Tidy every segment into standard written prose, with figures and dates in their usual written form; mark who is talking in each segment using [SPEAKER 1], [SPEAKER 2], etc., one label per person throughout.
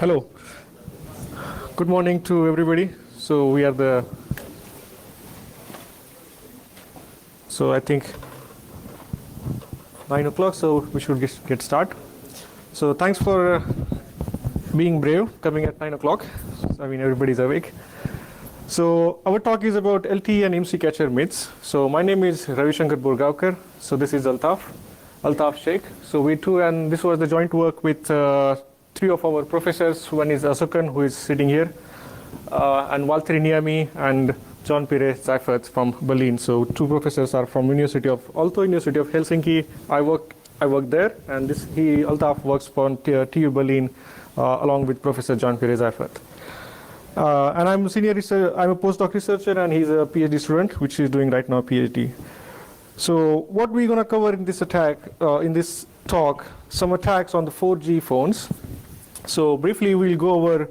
[SPEAKER 1] Hello. Good morning to everybody. We are I think 9 o'clock, so we should get start. So thanks for being brave, coming at 9 o'clock. I mean, everybody's awake. So our talk is about LTE and IMSI catcher myths. So my name is Ravishankar Burgaonkar. So this is Altaf Sheikh. So we two, and this was the joint work with three of our professors. One is Asukan, who is sitting here, and Valtteri Niemi and Jean-Pierre Seifert from Berlin. So two professors are from University of Helsinki. I work there, and Altaf works for TU Berlin along with Professor Jean-Pierre Seifert. And I'm a postdoc researcher, and he's a PhD student, which he's doing right now, PhD. So what we're going to cover in this talk, some attacks on the 4G phones. So briefly, we'll go over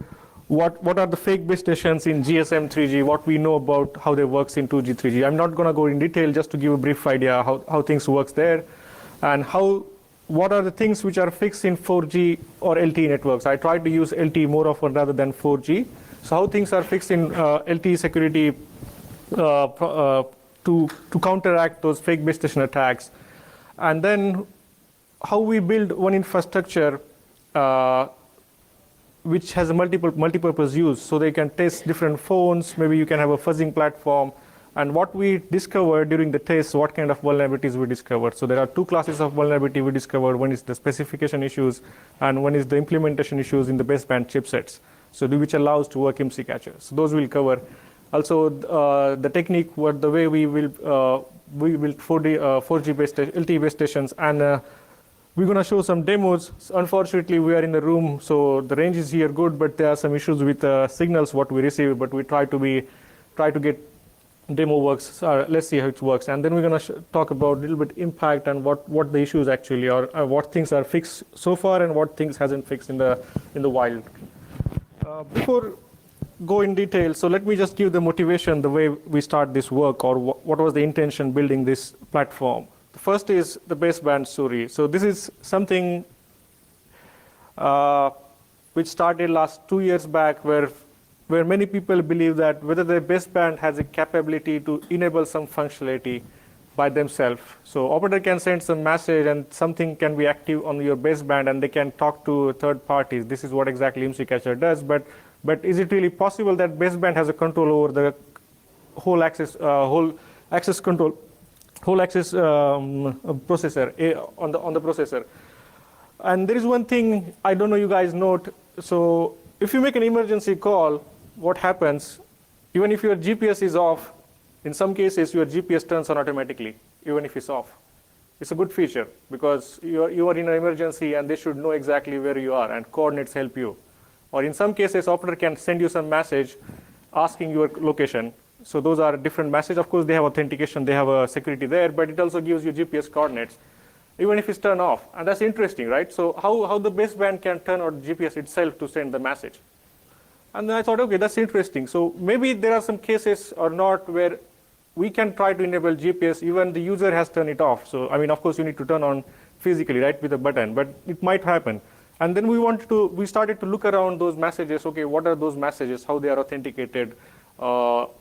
[SPEAKER 1] what are the fake base stations in GSM 3G, what we know about how they works in 2G, 3G. I'm not going to go in detail, just to give a brief idea how things works there, and what are the things which are fixed in 4G or LTE networks. I try to use LTE more often rather than 4G. So how things are fixed in LTE security to counteract those fake base station attacks, and then how we build one infrastructure which has a multi-purpose use, so they can test different phones. Maybe you can have a fuzzing platform, and what we discovered during the test, what kind of vulnerabilities we discovered. So there are two classes of vulnerability we discovered. One is the specification issues, and one is the implementation issues in the baseband chipsets, so which allows to work IMSI catchers. So those we'll cover. Also, the technique, the way we build 4G based LTE base stations, and we're going to show some demos. Unfortunately, we are in the room, so the range is here good, but there are some issues with signals what we receive. But we try to get demo works. Let's see how it works, and then we're going to talk about a little bit impact and what the issues actually are, what things are fixed so far, and what things hasn't fixed in the wild. Before go in detail, so let me just give the motivation, the way we start this work, or what was the intention building this platform. The first is the baseband story. So this is something which started last 2 years back, where many people believe that whether the baseband has a capability to enable some functionality by themselves. So operator can send some message, and something can be active on your baseband, and they can talk to third parties. This is what exactly IMSI catcher does. But is it really possible that baseband has a control over the whole access processor on the processor? And there is one thing I don't know you guys note. So if you make an emergency call, what happens? Even if your GPS is off, in some cases your GPS turns on automatically, even if it's off. It's a good feature because you are in an emergency, and they should know exactly where you are, and coordinates help you. Or in some cases, operator can send you some message asking your location. So those are different messages. Of course, they have authentication, they have a security there, but it also gives you GPS coordinates, even if it's turned off. And that's interesting, right? So how the baseband can turn on GPS itself to send the message. And then I thought, okay, that's interesting. So maybe there are some cases or not where we can try to enable GPS, even the user has turned it off. So, I mean, of course, you need to turn on physically, right, with a button, but it might happen. And then we started to look around those messages. Okay, what are those messages? How they are authenticated? So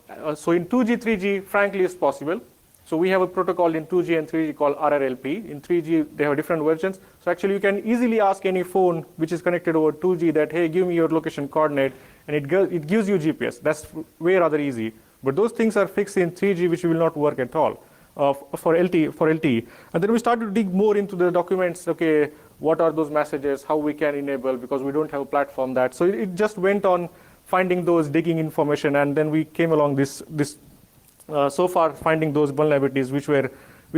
[SPEAKER 1] in 2G, 3G, frankly, it's possible. So we have a protocol in 2G and 3G called RRLP. In 3G, they have different versions. So actually, you can easily ask any phone which is connected over 2G that, hey, give me your location coordinate, and it gives you GPS. That's way rather easy. But those things are fixed in 3G, which will not work at all for LTE. And then we started to dig more into the documents. Okay, what are those messages? How we can enable, because we don't have a platform that. So it just went on finding those, digging information, and then we came along so far finding those vulnerabilities which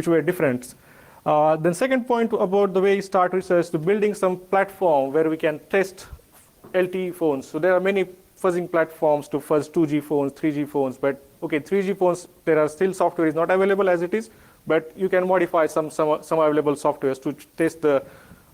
[SPEAKER 1] were different. Then second point about the way you start research, to building some platform where we can test LTE phones. So there are many fuzzing platforms to fuzz 2G phones, 3G phones, but okay, 3G phones, there are still software is not available as it is, but you can modify some available softwares to test the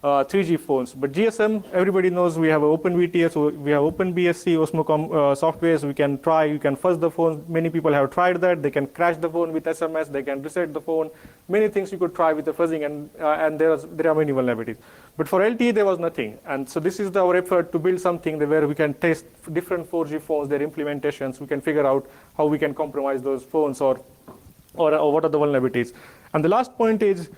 [SPEAKER 1] 3G phones. But GSM, everybody knows we have OpenVTS, so we have OpenBSC, Osmocom softwares. We can try, you can fuzz the phone. Many people have tried that. They can crash the phone with SMS. They can reset the phone. Many things you could try with the fuzzing, and there are many vulnerabilities. But for LTE, there was nothing. And so this is our effort to build something where we can test different 4G phones, their implementations. We can figure out how we can compromise those phones or what are the vulnerabilities. And the last point is,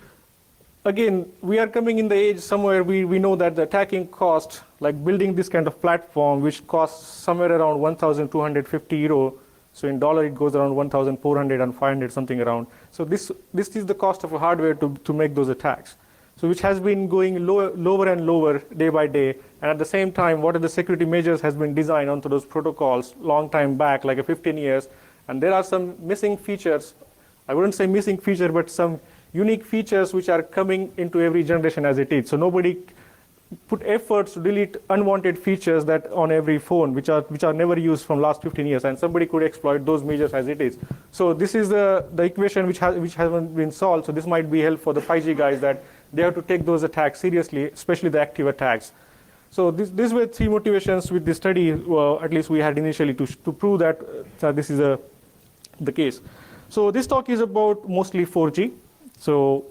[SPEAKER 1] again, we are coming in the age somewhere we know that the attacking cost, like building this kind of platform, which costs somewhere around 1,250 euro. So in dollar, it goes around 1,400 and 500, something around. So this is the cost of a hardware to make those attacks. So which has been going lower and lower day by day. And at the same time, what are the security measures has been designed onto those protocols long time back, like 15 years. And there are some missing features. I wouldn't say missing feature, but some unique features which are coming into every generation as it is. So nobody put efforts to delete unwanted features that on every phone, which are never used from last 15 years, and somebody could exploit those measures as it is. So this is the equation which hasn't been solved. So this might be helpful for the 5G guys, that they have to take those attacks seriously, especially the active attacks. So these were three motivations with the study, at least we had initially, to prove that this is the case. So this talk is about mostly 4G. So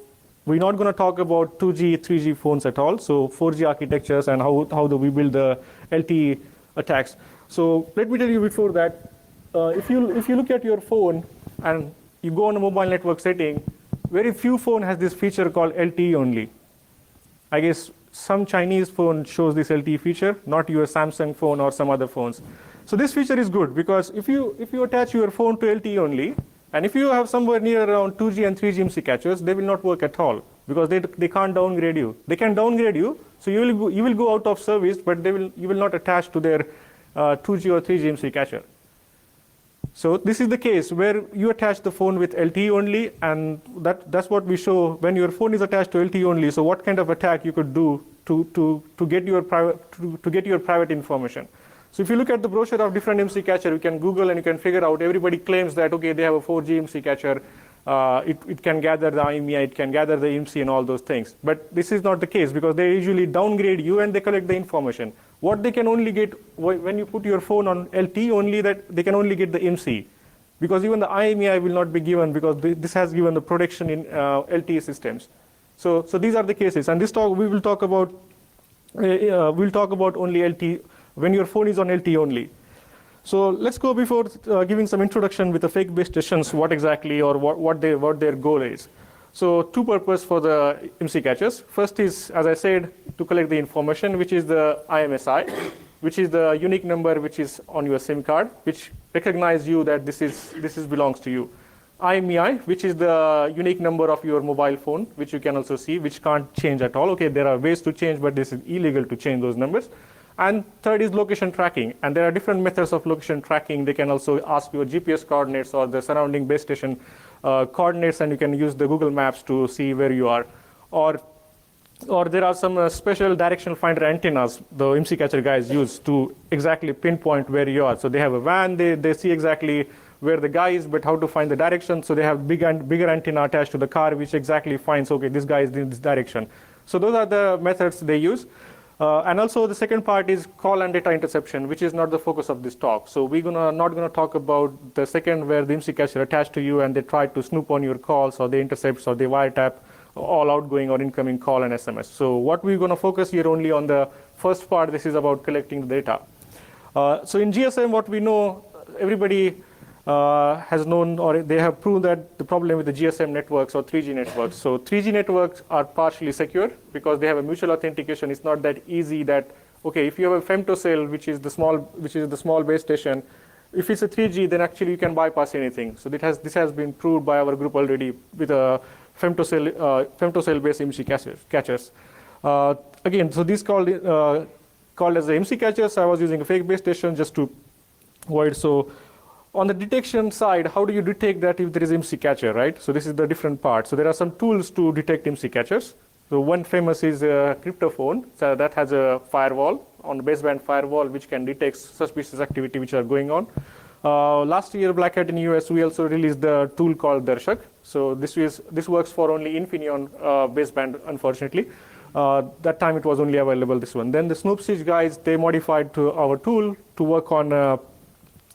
[SPEAKER 1] we're not going to talk about 2G, 3G phones at all. So 4G architectures and how do we build the LTE attacks. So let me tell you before that, if you look at your phone and you go on a mobile network setting, very few phone has this feature called LTE only. I guess some Chinese phone shows this LTE feature, not your Samsung phone or some other phones. So this feature is good because if you attach your phone to LTE only, and if you have somewhere near around 2G and 3G IMSI catchers, they will not work at all because they can't downgrade you. They can downgrade you, so you will go out of service, but you will not attach to their 2G or 3G IMSI catcher. So this is the case where you attach the phone with LTE only, and that's what we show when your phone is attached to LTE only. So what kind of attack you could do to get your private information. So if you look at the brochure of different IMSI catcher, you can Google and you can figure out. Everybody claims that okay, they have a 4G IMSI catcher. It can gather the IMEI, it can gather the IMSI and all those things. But this is not the case because they usually downgrade you and they collect the information. What they can only get when you put your phone on LTE only, that they can only get the IMSI, because even the IMEI will not be given because this has given the protection in LTE systems. So these are the cases, and this talk we will talk about. We'll talk about only LTE when your phone is on LTE only. So let's go before giving some introduction with the fake base stations, what exactly or what their goal is. So two purposes for the IMSI catchers. First is, as I said, to collect the information, which is the IMSI, which is the unique number which is on your SIM card, which recognize you that this belongs to you. IMEI, which is the unique number of your mobile phone, which you can also see, which can't change at all. Okay, there are ways to change, but this is illegal to change those numbers. And third is location tracking. And there are different methods of location tracking. They can also ask your GPS coordinates or the surrounding base station coordinates, and you can use the Google Maps to see where you are. Or there are some special directional finder antennas the IMSI catcher guys use to exactly pinpoint where you are. So they have a van, they see exactly where the guy is, but how to find the direction. So they have bigger antenna attached to the car, which exactly finds, okay, this guy is in this direction. So those are the methods they use. And also the second part is call and data interception, which is not the focus of this talk. So we're not gonna talk about the second where the IMSI catcher attached to you and they try to snoop on your calls, or they intercept, or they wiretap all outgoing or incoming call and SMS. So what we're gonna focus here only on the first part. This is about collecting the data. So in GSM, what we know, everybody has known, or they have proved that the problem with the GSM networks or 3G networks. So 3G networks are partially secure because they have a mutual authentication. It's not that easy that, okay, if you have a femtocell, which is the small base station, if it's a 3G, then actually you can bypass anything. So this has been proved by our group already with a femtocell-based IMSI catchers. Again, so these called as the IMSI catchers. I was using a fake base station just to avoid. So on the detection side, how do you detect that if there is IMSI catcher, right? So this is the different part. So there are some tools to detect IMSI catchers. So one famous is Cryptophone. So that has a firewall, on the baseband firewall, which can detect suspicious activity which are going on. Last year, Black Hat in the US, we also released the tool called Darshak. So this works for only Infineon baseband, unfortunately. That time it was only available this one. Then the Snoop Siege guys, they modified to our tool to work on a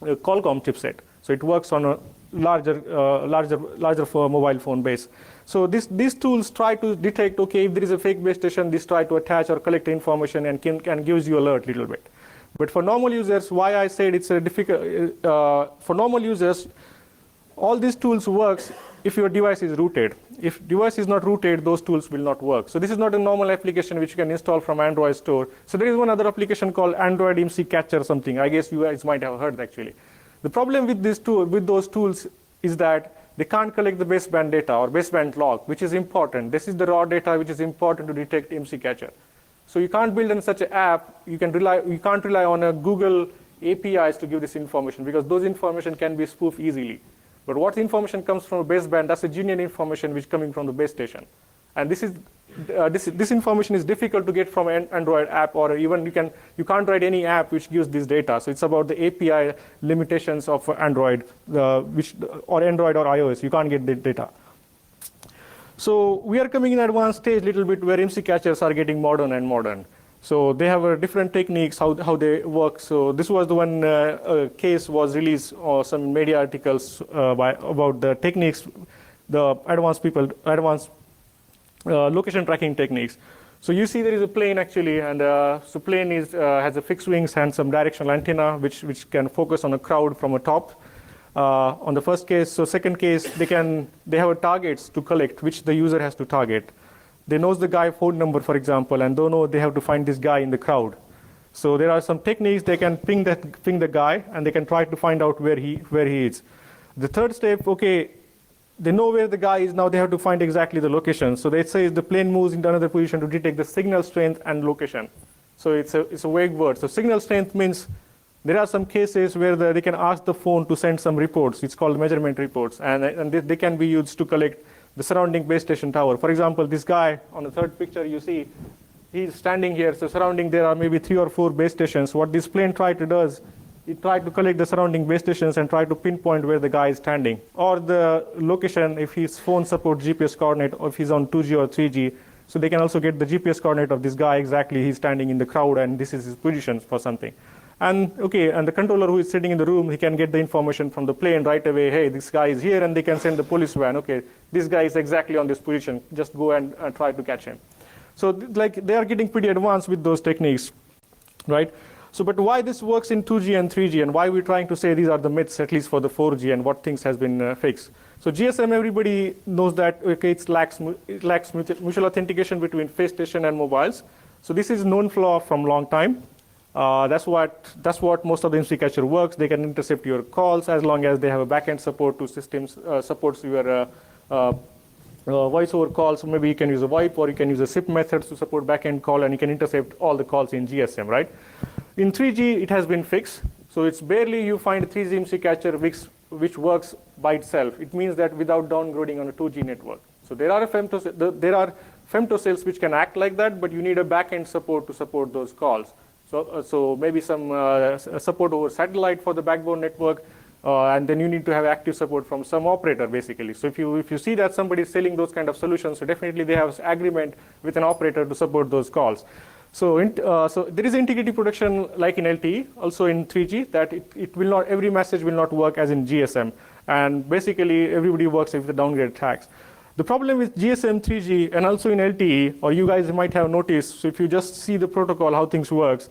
[SPEAKER 1] Qualcomm chipset. So it works on a larger for mobile phone base. So these tools try to detect, okay, if there is a fake base station, this try to attach or collect information and can gives you alert a little bit. But for normal users, why I said it's a difficult, for normal users, all these tools works if your device is rooted. If device is not rooted, those tools will not work. So this is not a normal application which you can install from Android store. So there is one other application called Android IMSI Catcher or something. I guess you guys might have heard actually. The problem with those tools is that they can't collect the baseband data or baseband log, which is important. This is the raw data which is important to detect IMSI Catcher. So you can't build in such an app. You can't rely on a Google APIs to give this information because those information can be spoofed easily. But what information comes from a baseband, that's a genuine information which is coming from the base station. And this information is difficult to get from an Android app, or even you can't write any app which gives this data. So it's about the API limitations of Android, or Android or iOS. You can't get the data. So we are coming in advanced stage a little bit where IMSI catchers are getting modern. So they have different techniques how they work. So this was the one case was released, or some media articles about the techniques, the advanced location tracking techniques. So you see there is a plane actually, and so plane has a fixed wings and some directional antenna which can focus on a crowd from a top. On the first case, so second case, they have a targets to collect which the user has to target. They knows the guy phone number, for example, and don't know they have to find this guy in the crowd. So there are some techniques they can ping the guy, and they can try to find out where he is. The third step, okay, they know where the guy is, now they have to find exactly the location. So they say the plane moves into another position to detect the signal strength and location. So it's a vague word. So signal strength means there are some cases where they can ask the phone to send some reports. It's called measurement reports, and they can be used to collect the surrounding base station tower. For example, this guy on the third picture you see, he's standing here. So surrounding there are maybe 3 or 4 base stations. What this plane tried to do is it tried to collect the surrounding base stations and try to pinpoint where the guy is standing, or the location if his phone supports GPS coordinate, or if he's on 2G or 3G. So they can also get the GPS coordinate of this guy exactly. He's standing in the crowd and this is his position for something. And the controller who is sitting in the room, he can get the information from the plane right away. Hey, this guy is here, and they can send the police van. Okay, this guy is exactly on this position. Just go and try to catch him. So they are getting pretty advanced with those techniques, right? So, but why this works in 2G and 3G, and why we're trying to say these are the myths, at least for the 4G, and what things has been fixed. So GSM, everybody knows that okay, it lacks mutual authentication between base station and mobiles. So this is known flaw from long time. That's what most of the IMSI catcher works. They can intercept your calls as long as they have a backend support to systems supports your voice over calls. So maybe you can use a VoIP, or you can use a SIP methods to support backend call, and you can intercept all the calls in GSM, right? In 3G, it has been fixed. So it's barely you find a 3G IMSI catcher which works by itself. It means that without downgrading on a 2G network. So there are femtocells which can act like that, but you need a backend support to support those calls. So maybe some support over satellite for the backbone network, and then you need to have active support from some operator, basically. So if you see that somebody is selling those kind of solutions, so definitely they have agreement with an operator to support those calls. So there is integrity protection like in LTE, also in 3G, that it will not, every message will not work as in GSM, and basically everybody works with the downgrade tags. The problem with GSM 3G and also in LTE, or you guys might have noticed, so if you just see the protocol, how things works,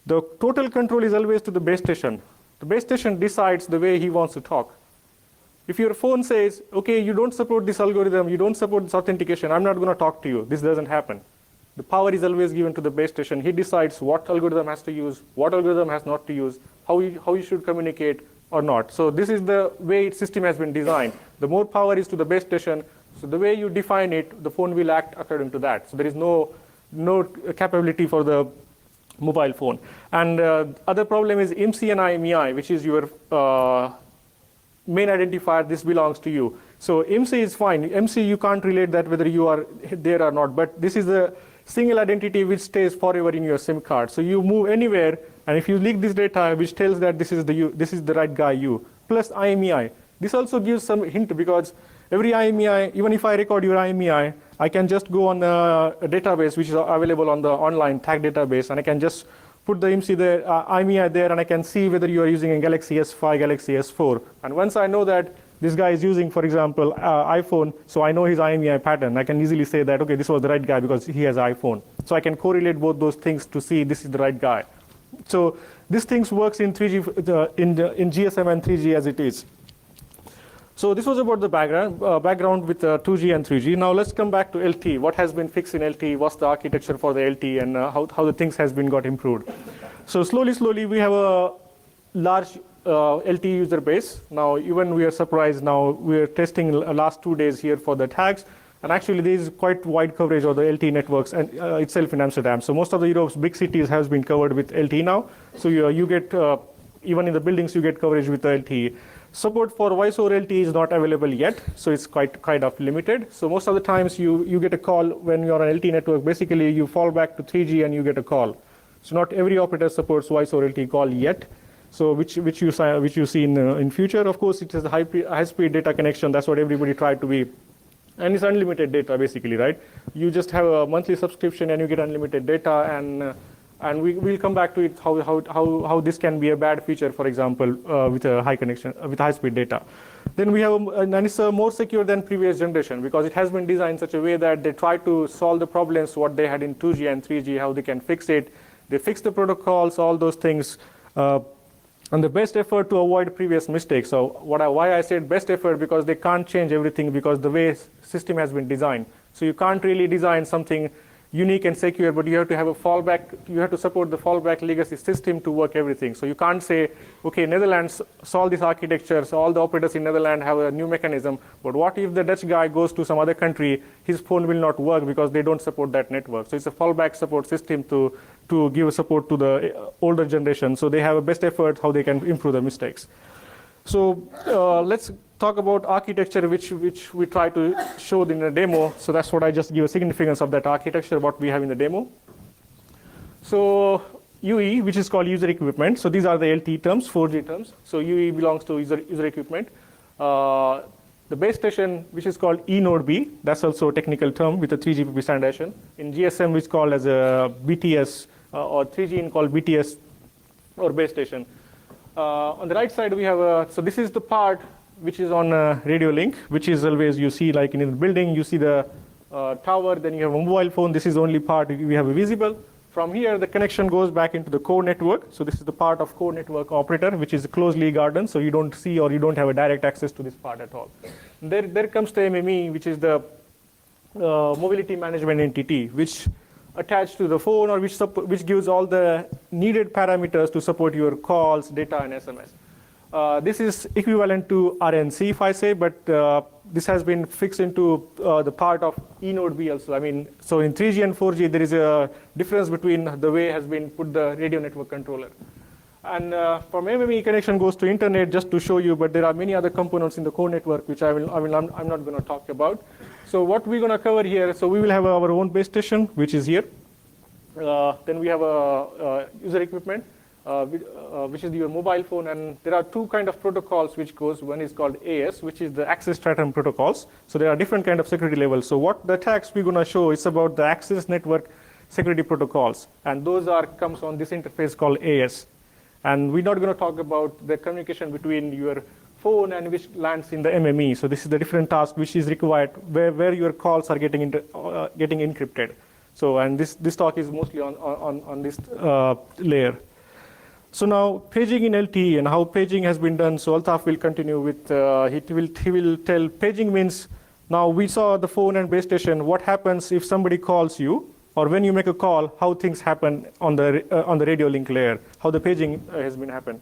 [SPEAKER 1] the total control is always to the base station. The base station decides the way he wants to talk. If your phone says, okay, you don't support this algorithm, you don't support this authentication, I'm not going to talk to you, this doesn't happen. The power is always given to the base station. He decides what algorithm has to use, what algorithm has not to use, how you should communicate or not. So this is the way system has been designed. The more power is to the base station, so the way you define it, the phone will act according to that. So there is no capability for the mobile phone. And other problem is IMSI and IMEI, which is your main identifier. This belongs to you. So IMSI is fine. IMSI, you can't relate that whether you are there or not. But this is the single identity which stays forever in your SIM card. So you move anywhere, and if you leak this data, which tells that this is the right guy, you, plus IMEI. This also gives some hint, because every IMEI, even if I record your IMEI, I can just go on a database which is available on the online tag database, and I can just put the IMEI there, and I can see whether you are using a Galaxy S5, Galaxy S4. And once I know that this guy is using, for example, iPhone, so I know his IMEI pattern. I can easily say that, okay, this was the right guy because he has iPhone. So I can correlate both those things to see this is the right guy. So this things works in 3G, in GSM and 3G as it is. So this was about the background with 2G and 3G. Now let's come back to LTE. What has been fixed in LTE? What's the architecture for the LTE, and how the things has been got improved? So slowly, we have a large LTE user base. Now, even we are surprised now, we are testing last 2 days here for the tags. And actually, there is quite wide coverage of the LTE networks and itself in Amsterdam. So most of the Europe's big cities has been covered with LTE now. So you get, even in the buildings, you get coverage with the LTE. Support for voice over LTE is not available yet, so it's quite kind of limited. So most of the times you get a call when you're on LTE network. Basically, you fall back to 3G and you get a call. So not every operator supports voice over LTE call yet. So which you see in future. Of course, it is a high-speed data connection. That's what everybody tried to be. And it's unlimited data, basically, right? You just have a monthly subscription and you get unlimited data, and we'll come back to it, how this can be a bad feature, for example, with a high connection, with high-speed data. Then we have, and it's more secure than previous generation because it has been designed in such a way that they try to solve the problems what they had in 2G and 3G, how they can fix it. They fix the protocols, all those things. And the best effort to avoid previous mistakes. So why I said best effort, because they can't change everything because the way system has been designed. So you can't really design something unique and secure, but you have to have a fallback. You have to support the fallback legacy system to work everything. So you can't say, okay, Netherlands solve this architecture, so all the operators in Netherlands have a new mechanism. But what if the Dutch guy goes to some other country, his phone will not work because they don't support that network. So it's a fallback support system to give support to the older generation. So they have a best effort how they can improve the mistakes. So let's talk about architecture, which we try to show in a demo. So that's what I just give a significance of that architecture, what we have in the demo. So UE, which is called user equipment. So these are the LTE terms, 4G terms. So UE belongs to user equipment. The base station, which is called eNode B, that's also a technical term with a 3GPP standardization. In GSM, which is called as a BTS, or 3G called BTS or base station. On the right side, we have so this is the part which is on radio link, which is always you see like in the building, you see the tower, then you have a mobile phone. This is the only part we have visible. From here, the connection goes back into the core network. So this is the part of core network operator, which is closely guarded, so you don't see or you don't have a direct access to this part at all. There comes the MME, which is the mobility management entity, which attached to the phone, or which gives all the needed parameters to support your calls, data, and SMS. This is equivalent to RNC, if I say, but this has been fixed into the part of eNode B also. I mean, so in 3G and 4G, there is a difference between the way has been put the radio network controller. And from MME connection goes to internet, just to show you, but there are many other components in the core network, which I'm not going to talk about. So what we're going to cover here, so we will have our own base station, which is here. Then we have a user equipment, which is your mobile phone. And there are two kind of protocols which goes. One is called AS, which is the access stratum protocols. So there are different kind of security levels. So what the attacks we're going to show is about the access network security protocols. And those comes on this interface called AS. And we're not going to talk about the communication between your phone and which lands in the MME. So this is the different task which is required where your calls are getting encrypted. So, and this talk is mostly on this layer. So now paging in LTE and how paging has been done. So Altaf will continue with, he will tell paging means, now we saw the phone and base station, what happens if somebody calls you, or when you make a call, how things happen on the radio link layer, how the paging has been happened.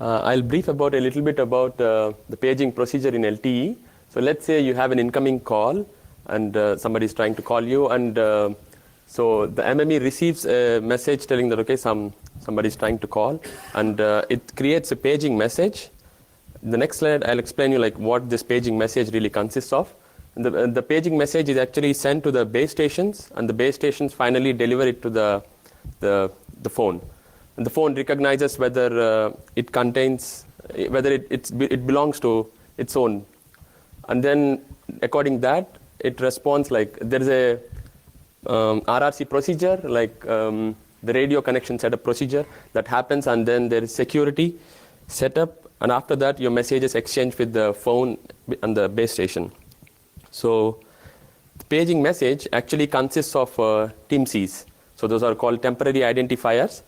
[SPEAKER 2] I'll brief about a little bit about the paging procedure in LTE. So let's say you have an incoming call and somebody is trying to call you, and so the MME receives a message telling that, okay, somebody is trying to call, and it creates a paging message. the next slide, I'll explain you like what this paging message really consists of. And the paging message is actually sent to the base stations, and the base stations finally deliver it to the phone. And the phone recognizes whether it contains, whether it belongs to its own. And then according that, it responds like there is a RRC procedure, like the radio connection setup procedure that happens, and then there is security setup, and after that your message is exchanged with the phone and the base station. So the paging message actually consists of TIMCs. So those are called temporary identifiers,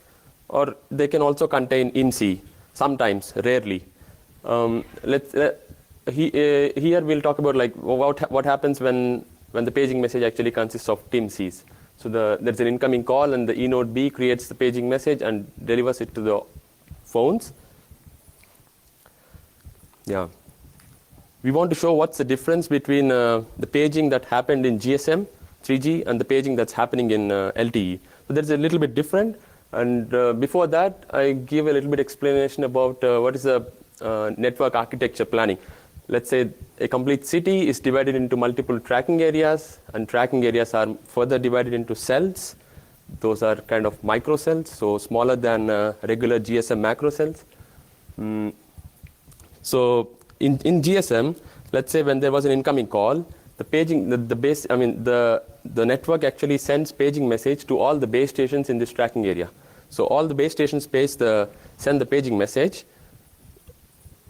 [SPEAKER 2] or they can also contain IMSI, sometimes, rarely. Here we'll talk about like what happens when the paging message actually consists of TIMCs. So there's an incoming call, and the eNode B creates the paging message and delivers it to the phones. Yeah. We want to show what's the difference between the paging that happened in GSM 3G and the paging that's happening in LTE. So there's a little bit different. And before that, I give a little bit explanation about what is the network architecture planning. Let's say a complete city is divided into multiple tracking areas, and tracking areas are further divided into cells. Those are kind of micro cells, so smaller than regular GSM macro cells. So in GSM, let's say when there was an incoming call, the paging, the network actually sends paging message to all the base stations in this tracking area. So all the base stations send the paging message,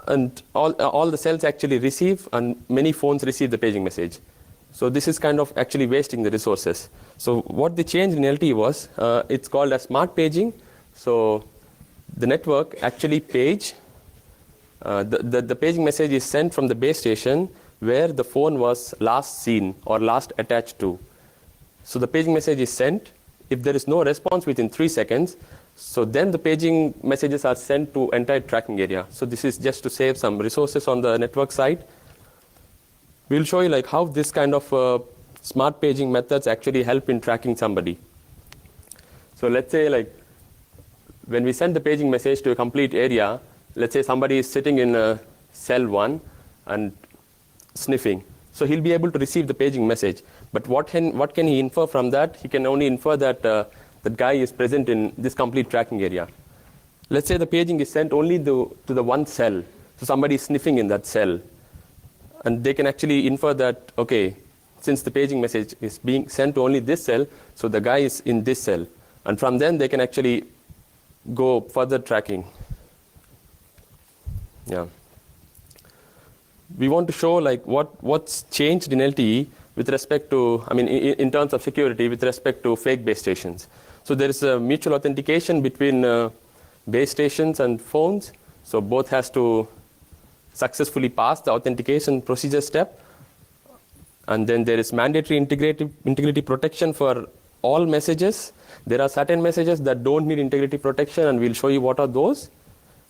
[SPEAKER 2] and all the cells actually receive, and many phones receive the paging message. So this is kind of actually wasting the resources. So what they changed in LTE was, it's called as smart paging. So the network actually the paging message is sent from the base station where the phone was last seen or last attached to. So the paging message is sent. If there is no response within 3 seconds, so then the paging messages are sent to entire tracking area. So this is just to save some resources on the network side. We'll show you like how this kind of smart paging methods actually help in tracking somebody. So let's say like when we send the paging message to a complete area, let's say somebody is sitting in cell 1 and sniffing. So he'll be able to receive the paging message. But what can he infer from that? He can only infer that that guy is present in this complete tracking area. Let's say the paging is sent only to the one cell. So somebody is sniffing in that cell. And they can actually infer that, okay, since the paging message is being sent to only this cell, so the guy is in this cell. And from then they can actually go further tracking. Yeah. We want to show like what's changed in LTE with respect to, in terms of security with respect to fake base stations. So there is a mutual authentication between base stations and phones. So both has to successfully pass the authentication procedure step. And then there is mandatory integrity protection for all messages. There are certain messages that don't need integrity protection, and we'll show you what are those.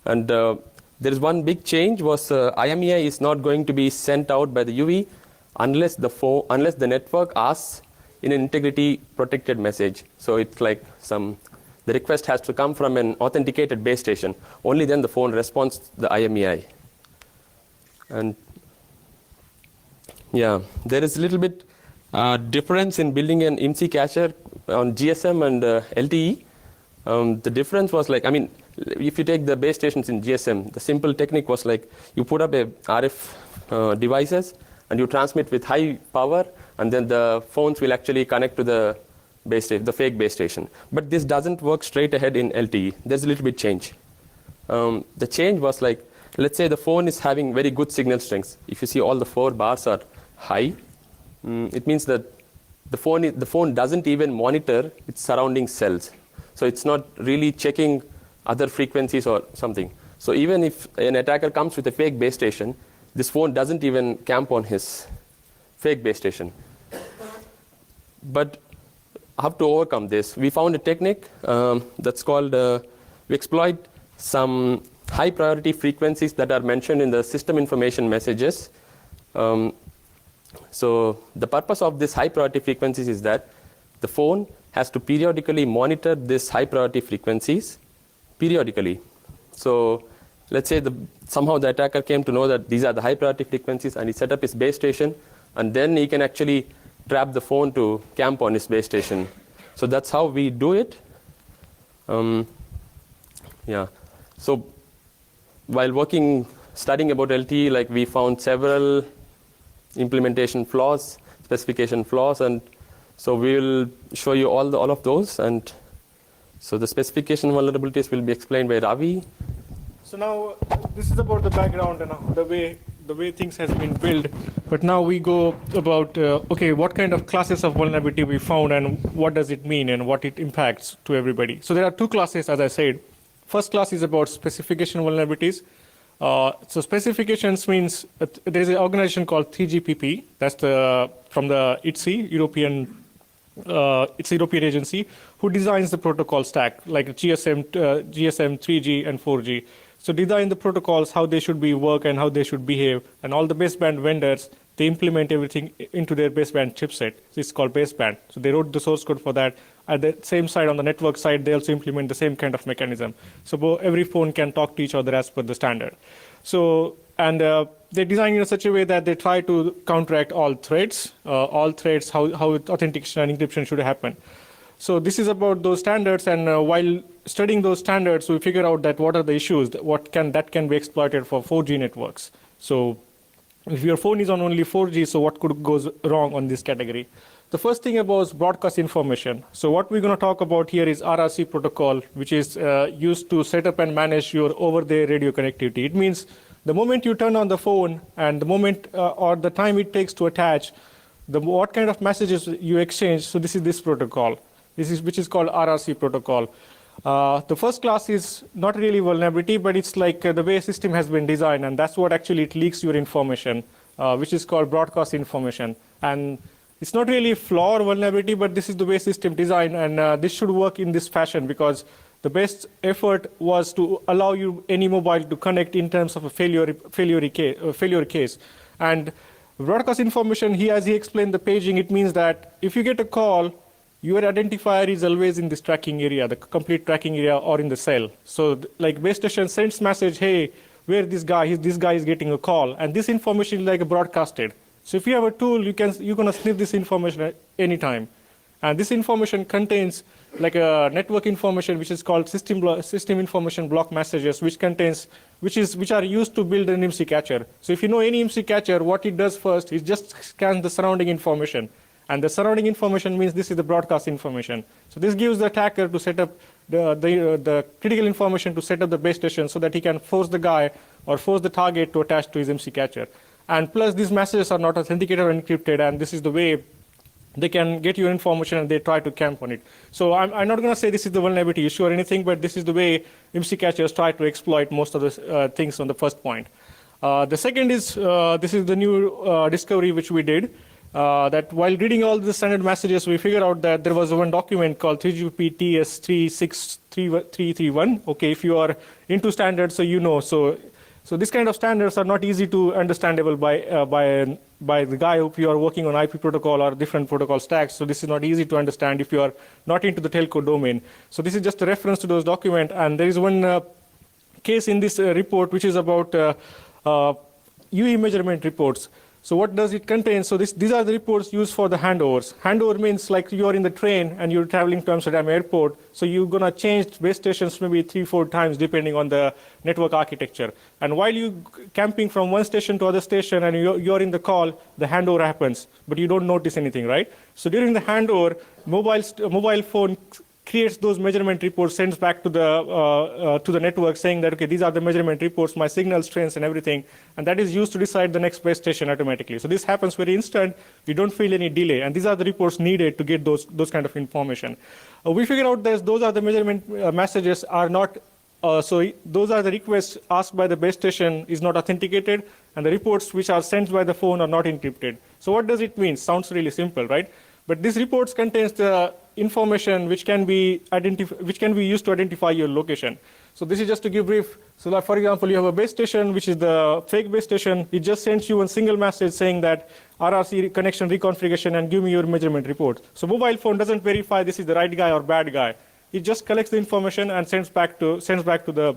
[SPEAKER 2] And there is one big change was IMEI is not going to be sent out by the UE unless the network asks in an integrity protected message. So it's like the request has to come from an authenticated base station. Only then the phone responds to the IMEI. And yeah, there is a little bit difference in building an IMSI cacher on GSM and LTE. The difference was like, if you take the base stations in GSM, the simple technique was like you put up a RF devices and you transmit with high power, and then the phones will actually connect to the fake base station. But this doesn't work straight ahead in LTE. There's a little bit change. The change was like, let's say the phone is having very good signal strengths. If you see all the 4 bars are high, it means that the phone doesn't even monitor its surrounding cells. So it's not really checking other frequencies or something. So even if an attacker comes with a fake base station, this phone doesn't even camp on his fake base station. But how to overcome this? We found a technique that's called, we exploit some high priority frequencies that are mentioned in the system information messages. So the purpose of this high priority frequencies is that the phone has to periodically monitor this high priority frequencies periodically. So let's say somehow the attacker came to know that these are the high priority frequencies, and he set up his base station, and then he can actually trap the phone to camp on his base station. So that's how we do it. Yeah. So while studying about LTE, like we found several implementation flaws, specification flaws, and so we will show you all of those. And so the specification vulnerabilities will be explained by Ravi.
[SPEAKER 1] So now this is about the background and the way things has been built. But now we go about okay, what kind of classes of vulnerability we found and what does it mean and what it impacts to everybody. So there are two classes, as I said. First class is about specification vulnerabilities. So specifications means there is an organization called 3GPP. That's from the ITSI, it's European agency, who designs the protocol stack, like GSM, 3G, and 4G. So design the protocols, how they should work and how they should behave, and all the baseband vendors, they implement everything into their baseband chipset. So it's called baseband. So they wrote the source code for that. At the same side, on the network side, they also implement the same kind of mechanism. So every phone can talk to each other as per the standard. So, and they design in such a way that they try to counteract all threats, how authentication and encryption should happen. So this is about those standards, and while studying those standards, we figure out that what are the issues that can be exploited for 4G networks. So if your phone is on only 4G, so what could goes wrong on this category? The first thing about broadcast information. So what we're going to talk about here is RRC protocol, which is used to set up and manage your over-the-air radio connectivity. It means the moment you turn on the phone and the moment or the time it takes to attach, what kind of messages you exchange. So this is this protocol. Which is called RRC protocol. The first class is not really vulnerability, but it's like the way system has been designed, and that's what actually it leaks your information, which is called broadcast information. And it's not really flaw or vulnerability, but this is the way system design, and this should work in this fashion because the best effort was to allow any mobile to connect in terms of a failure case. And broadcast information, as he explained the paging, it means that if you get a call, your identifier is always in this tracking area, the complete tracking area, or in the cell. So like base station sends message, hey, where this guy is getting a call, and this information is like broadcasted. So if you have a tool, you're going to sniff this information at any time. And this information contains like a network information, which is called system information block messages, which are used to build an IMSI catcher. So if you know any IMSI catcher, what it does first is just scans the surrounding information. And the surrounding information means this is the broadcast information. So this gives the attacker to set up the critical information to set up the base station so that he can force the guy or force the target to attach to his IMSI catcher. And plus, these messages are not authenticated or encrypted, and this is the way they can get your information and they try to camp on it. So I'm not going to say this is the vulnerability issue or anything, but this is the way IMSI catchers try to exploit most of the things on the first point. The second is, this is the new discovery which we did. That while reading all the standard messages, we figured out that there was one document called 3GPP TS36331. Okay, if you are into standards, so you know. So this kind of standards are not easy to understandable by the guy if you are working on IP protocol or different protocol stacks. So this is not easy to understand if you are not into the telco domain. So this is just a reference to those documents. And there is one case in this report which is about UE measurement reports. So what does it contain? So these are the reports used for the handovers. Handover means like you are in the train and you're traveling to Amsterdam airport. So you're going to change base stations maybe 3-4 times depending on the network architecture. And while you're camping from one station to other station and you're in the call, the handover happens, but you don't notice anything, right? So during the handover, mobile phone creates those measurement reports, sends back to the network saying that, okay, these are the measurement reports, my signal strengths and everything, and that is used to decide the next base station automatically. So this happens very instant, you don't feel any delay, and these are the reports needed to get those kind of information. We figured out that those are the measurement messages are not, so those are the requests asked by the base station is not authenticated, and the reports which are sent by the phone are not encrypted. So what does it mean? Sounds really simple, right? But these reports contains the information which can be used to identify your location. So this is just to give brief. So like for example, you have a base station, which is the fake base station. It just sends you a single message saying that RRC connection reconfiguration and give me your measurement report. So mobile phone doesn't verify this is the right guy or bad guy. It just collects the information and sends back to the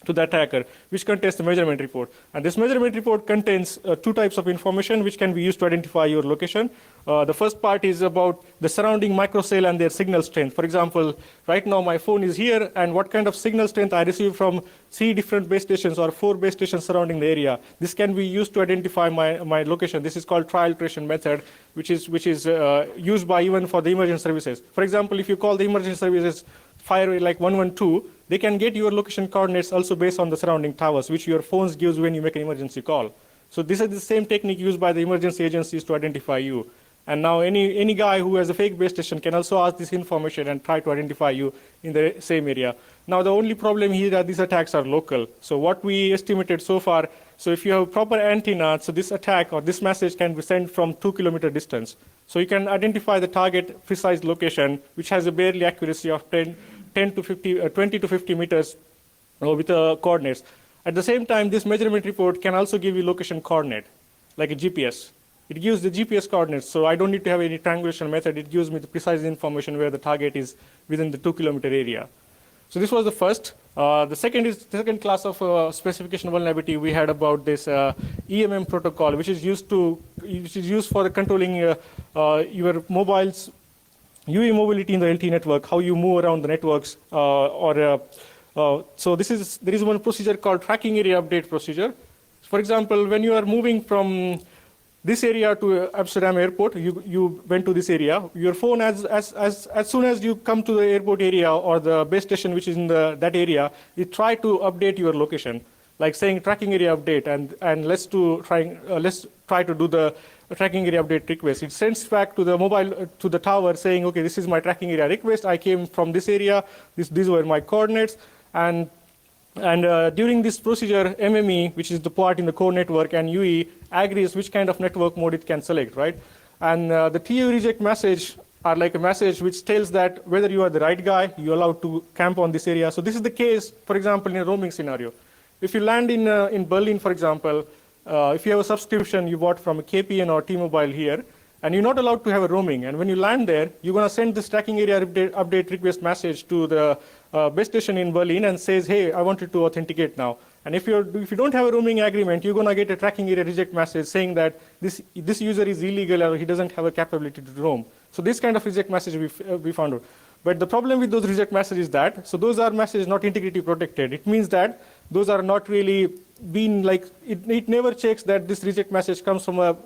[SPEAKER 1] to the attacker, which contains the measurement report. And this measurement report contains two types of information which can be used to identify your location. The first part is about the surrounding microcell and their signal strength. For example, right now my phone is here, and what kind of signal strength I receive from 3 different base stations or 4 base stations surrounding the area. This can be used to identify my location. This is called trial iteration method, which is used by even for the emergency services. For example, if you call the emergency services fireway like 112, they can get your location coordinates also based on the surrounding towers, which your phones gives when you make an emergency call. So this is the same technique used by the emergency agencies to identify you. And now any guy who has a fake base station can also ask this information and try to identify you in the same area. Now the only problem here is that these attacks are local. So what we estimated so far, so if you have proper antenna, so this attack or this message can be sent from 2-kilometer distance. So you can identify the target precise location, which has a barely accuracy of 20 to 50 meters with the coordinates. At the same time, this measurement report can also give you location coordinate, like a GPS. It gives the GPS coordinates, so I don't need to have any triangulation method. It gives me the precise information where the target is within the 2-kilometer area. So this was the first. The second class of specification vulnerability we had about this EMM protocol, which is used for controlling your mobile's UE mobility in the LTE network, how you move around the networks. So there is one procedure called tracking area update procedure. For example, when you are moving from this area to Amsterdam airport, you went to this area. Your phone, as soon as you come to the airport area or the base station which is in that area, it try to update your location, like saying tracking area update, and let's try to do the tracking area update request. It sends back to the mobile to the tower saying, okay, this is my tracking area request. I came from this area. These were my coordinates, and during this procedure, MME, which is the part in the core network, and UE agrees which kind of network mode it can select, right? And the TU reject message are like a message which tells that whether you are the right guy, you're allowed to camp on this area. So this is the case, for example, in a roaming scenario. If you land in Berlin, for example, if you have a subscription you bought from a KPN or T-Mobile here, and you're not allowed to have a roaming, and when you land there, you're going to send this tracking area update request message to the base station in Berlin and says, hey, I wanted to authenticate now. And if you don't have a roaming agreement, you're going to get a tracking area reject message saying that this user is illegal or he doesn't have a capability to roam. So this kind of reject message we found out. But the problem with those reject messages is that, so those are messages not integrity protected. It means that those are not really being like, it never checks that this reject message comes from a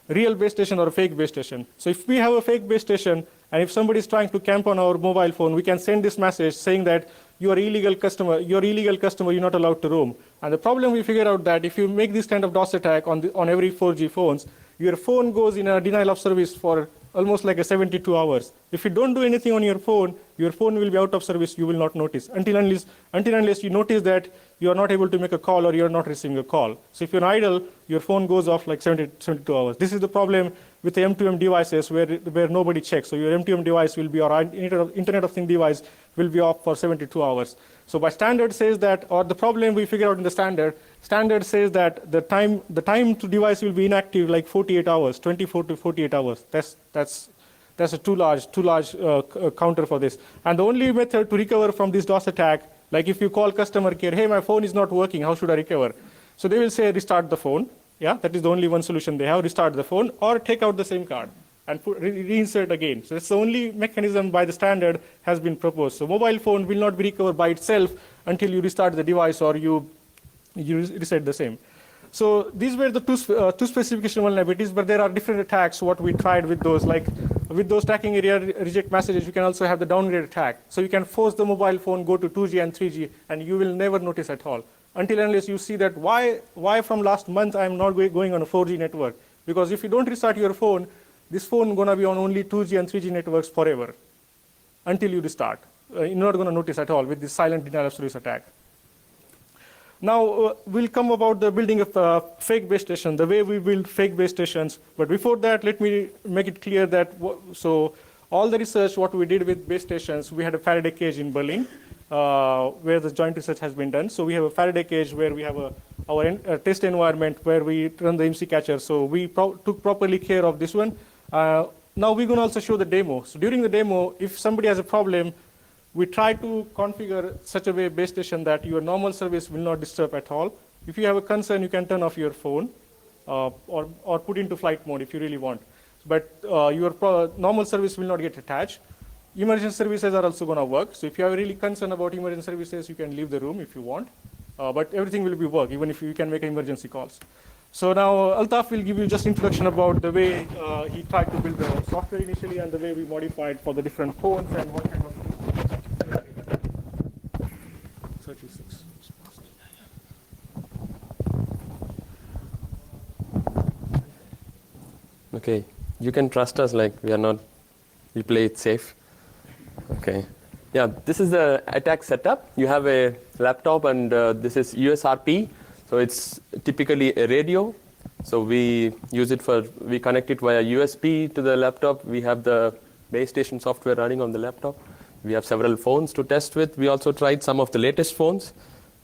[SPEAKER 1] real base station or a fake base station. So if we have a fake base station, and if somebody is trying to camp on our mobile phone, we can send this message saying that you are illegal customer, you're not allowed to roam. And the problem we figured out that if you make this kind of DOS attack on every 4G phones, your phone goes in a denial of service for almost like a 72 hours. If you don't do anything on your phone will be out of service, you will not notice. Until unless you notice that you are not able to make a call or you are not receiving a call. So if you're idle, your phone goes off like 72 hours. This is the problem with the M2M devices where nobody checks. So your M2M device will be, or Internet of Things device will be off for 72 hours. So by standard says that, or the problem we figure out in the standard says that the time to device will be inactive like 48 hours, 24 to 48 hours. That's a too large counter for this. And the only method to recover from this DOS attack, like if you call customer care, hey, my phone is not working, how should I recover? So they will say restart the phone. Yeah, that is the only one solution they have, restart the phone, or take out the SIM card and reinsert again. So that's the only mechanism by the standard has been proposed. So mobile phone will not be recovered by itself until you restart the device or you reset the SIM. So these were the two specification vulnerabilities, but there are different attacks. What we tried with those, like with those tracking area reject messages, you can also have the downgrade attack. So you can force the mobile phone go to 2G and 3G, and you will never notice at all. Until unless you see that why from last month I'm not going on a 4G network. Because if you don't restart your phone, this phone is going to be on only 2G and 3G networks forever until you restart. You're not going to notice at all with this silent denial of service attack. Now we'll come about the building of fake base station, the way we build fake base stations. But before that, let me make it clear that so all the research what we did with base stations, we had a Faraday cage in Berlin where the joint research has been done. So we have a Faraday cage where we have our test environment where we run the MC catcher. So we took properly care of this one. Now we're going to also show the demo. So during the demo, if somebody has a problem, we try to configure such a way base station that your normal service will not disturb at all. If you have a concern, you can turn off your phone or put into flight mode if you really want. But your normal service will not get attached. Emergency services are also going to work. So if you are really concerned about emergency services, you can leave the room if you want. But everything will be work, even if you can make emergency calls. So now Altaf will give you just introduction about the way he tried to build the software initially and the way we modified for the different phones and what kind of 36.
[SPEAKER 2] Okay, you can trust us, like we play it safe. Okay. Yeah, this is the attack setup. You have a laptop and this is USRP. So it's typically a radio. So we use it we connect it via USB to the laptop. We have the base station software running on the laptop. We have several phones to test with. We also tried some of the latest phones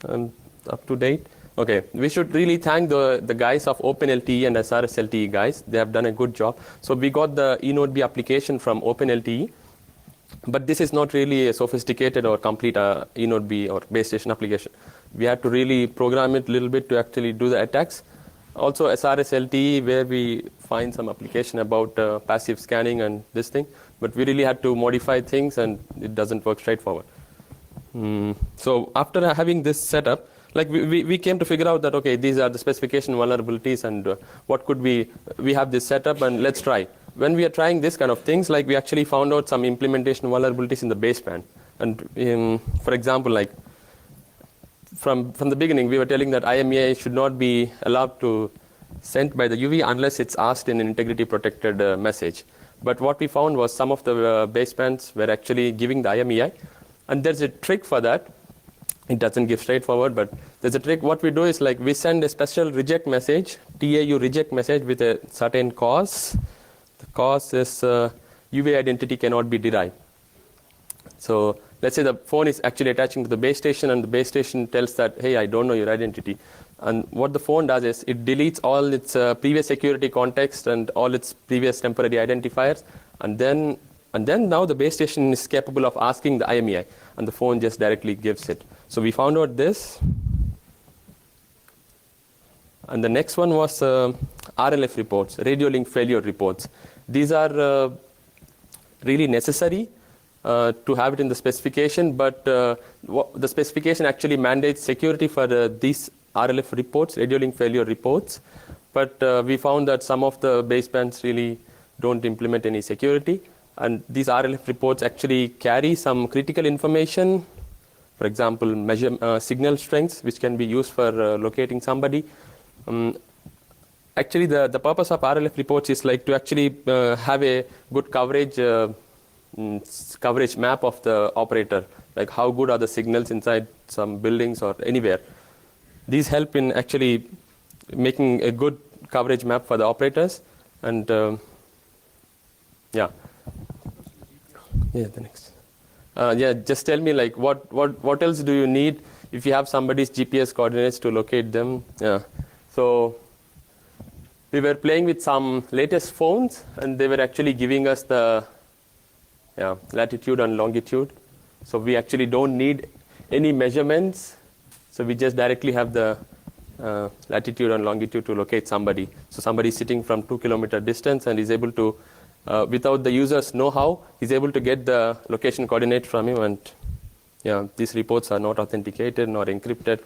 [SPEAKER 2] up to date. Okay, we should really thank the guys of OpenLTE and SRS-LTE guys. They have done a good job. So we got the eNodeB application from OpenLTE. But this is not really a sophisticated or complete eNodeB or base station application. We had to really program it a little bit to actually do the attacks. Also SRS-LTE, where we find some application about passive scanning and this thing. But we really had to modify things and it doesn't work straightforward. So after having this setup, like we came to figure out that, okay, these are the specification vulnerabilities and what could we have this setup and let's try. When we are trying this kind of things, like we actually found out some implementation vulnerabilities in the baseband. And for example, like from the beginning, we were telling that IMEI should not be allowed to send by the UV unless it's asked in an integrity protected message. But what we found was some of the basebands were actually giving the IMEI. And there's a trick for that. It doesn't give straightforward, but there's a trick. What we do is like we send a special reject message, TAU reject message with a certain cause. The cause is UV identity cannot be derived. So let's say the phone is actually attaching to the base station and the base station tells that, hey, I don't know your identity. And what the phone does is it deletes all its previous security context and all its previous temporary identifiers. And then now the base station is capable of asking the IMEI and the phone just directly gives it. So we found out this. And the next one was RLF reports, radio link failure reports. These are really necessary to have it in the specification, but the specification actually mandates security for these RLF reports, radio link failure reports. But we found that some of the basebands really don't implement any security. And these RLF reports actually carry some critical information, for example, signal strengths, which can be used for locating somebody. Actually, the purpose of RLF reports is like to actually have a good coverage map of the operator, like how good are the signals inside some buildings or anywhere. These help in actually making a good coverage map for the operators. And yeah, the next. Just tell me like what else do you need if you have somebody's GPS coordinates to locate them? Yeah, so we were playing with some latest phones and they were actually giving us the latitude and longitude. So we actually don't need any measurements. So we just directly have the latitude and longitude to locate somebody. So somebody is sitting from 2 kilometer distance and is able to, without the user's know-how, he's able to get the location coordinate from him. And these reports are not authenticated nor encrypted.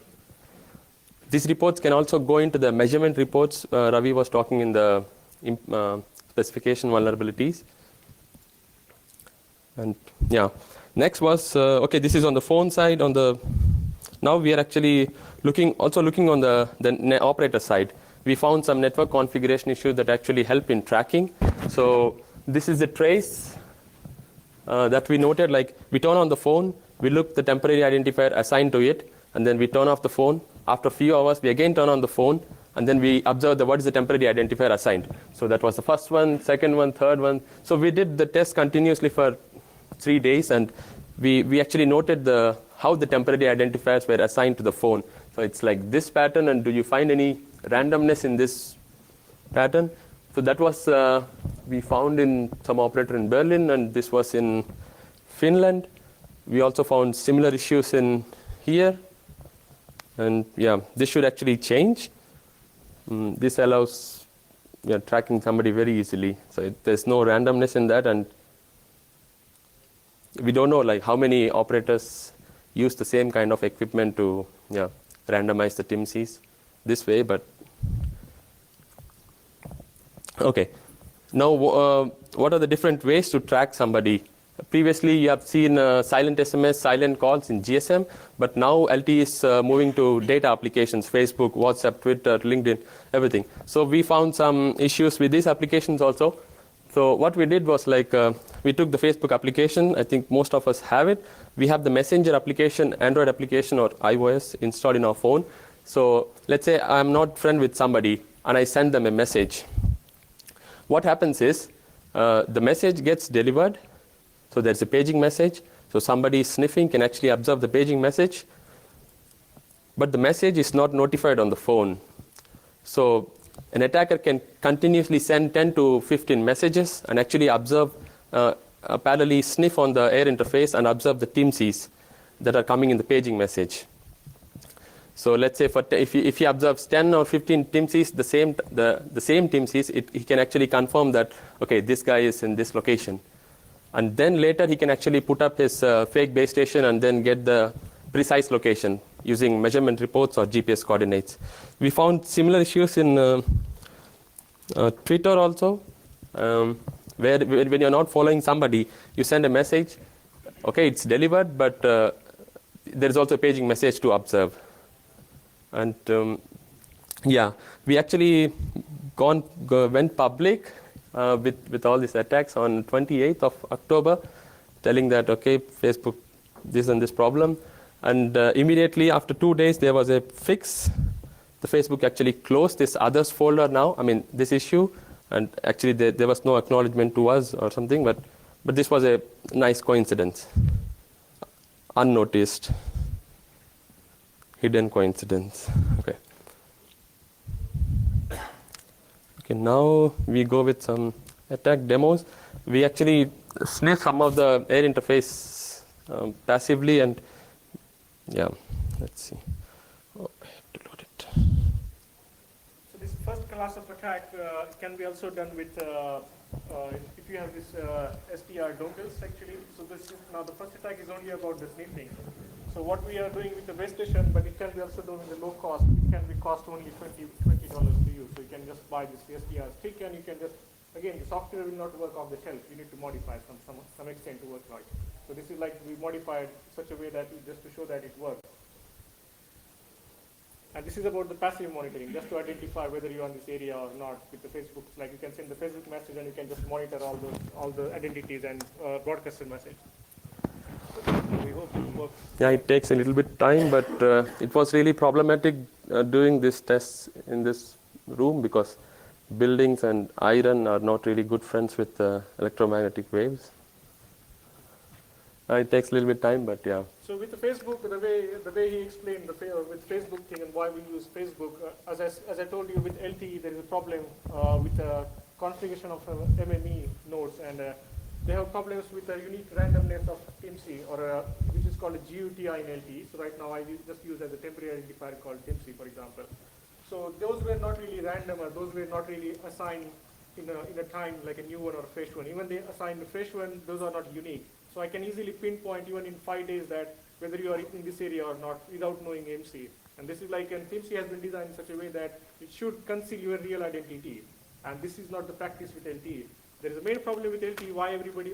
[SPEAKER 2] These reports can also go into the measurement reports. Ravi was talking in the specification vulnerabilities. And next was, okay, this is on the phone side. Now we are actually looking on the operator side. We found some network configuration issues that actually help in tracking. So this is the trace that we noted, like we turn on the phone, we look the temporary identifier assigned to it, and then we turn off the phone. After a few hours, we again turn on the phone, and then we observe what is the temporary identifier assigned. So that was the first one, second one, third one. So we did the test continuously for 3 days, and we actually noted how the temporary identifiers were assigned to the phone. So it's like this pattern, and do you find any randomness in this pattern? So that was we found in some operator in Berlin, and this was in Finland. We also found similar issues in here. And yeah, this should actually change. This allows tracking somebody very easily. So there's no randomness in that, and we don't know like how many operators use the same kind of equipment to randomize the TIMCs this way. But okay, now what are the different ways to track somebody? Previously, you have seen silent SMS, silent calls in GSM, but now LTE is moving to data applications, Facebook, WhatsApp, Twitter, LinkedIn, everything. So we found some issues with these applications also. So what we did was like we took the Facebook application. I think most of us have it. We have the Messenger application, Android application, or iOS installed in our phone. So let's say I'm not friend with somebody, and I send them a message. What happens is the message gets delivered. So there's a paging message. So somebody sniffing can actually observe the paging message. But the message is not notified on the phone. So an attacker can continuously send 10 to 15 messages and actually observe, parallelly sniff on the air interface and observe the TIMCs that are coming in the paging message. So let's say if he observes 10 or 15 TIMCs, the same TIMCs, he can actually confirm that, okay, this guy is in this location. And then later he can actually put up his fake base station and then get the precise location using measurement reports or GPS coordinates. We found similar issues in Twitter also, where when you're not following somebody, you send a message, okay, it's delivered, but there's also a paging message to observe. And we actually went public with all these attacks on 28th of October, telling that, okay, Facebook, this and this problem. And immediately after 2 days, there was a fix. The Facebook actually closed this others folder now, this issue. And actually, there was no acknowledgement to us or something, but this was a nice coincidence. Unnoticed. Hidden coincidence. Okay. Okay, now we go with some attack demos. We actually sniff some of the air interface passively, and let's see. Oh, I have to load it.
[SPEAKER 1] So this first class of attack can be also done with if you have this STR dongles actually. So now the first attack is only about the sniffing. So what we are doing with the base station, but it can be also done with the low cost. It can be cost only $20 to you. So you can just buy this STR stick, and you can just, again, the software will not work off the shelf. You need to modify some extent to work right. So this is like we modified such a way that just to show that it works. And this is about the passive monitoring, just to identify whether you're on this area or not with the Facebook. Like you can send the Facebook message, and you can just monitor all the identities and broadcast the message. We hope it works.
[SPEAKER 2] Yeah, it takes a little bit time, but it was really problematic doing this tests in this room because buildings and iron are not really good friends with electromagnetic waves. It takes a little bit time, but yeah.
[SPEAKER 1] So with the Facebook, the way he explained with Facebook thing and why we use Facebook, as I told you, with LTE there is a problem with the configuration of MME nodes, and they have problems with the unique randomness of TIMC, or which is called a GUTI in LTE. So right now I just use as a temporary identifier called TIMC, for example. So those were not really random, or those were not really assigned in a time like a new one or a fresh one. Even they assign the fresh one, those are not unique. So I can easily pinpoint even in 5 days that whether you are in this area or not without knowing MC. And this is like, and TIMC has been designed in such a way that it should conceal your real identity. And this is not the practice with LTE. There is a main problem with LTE,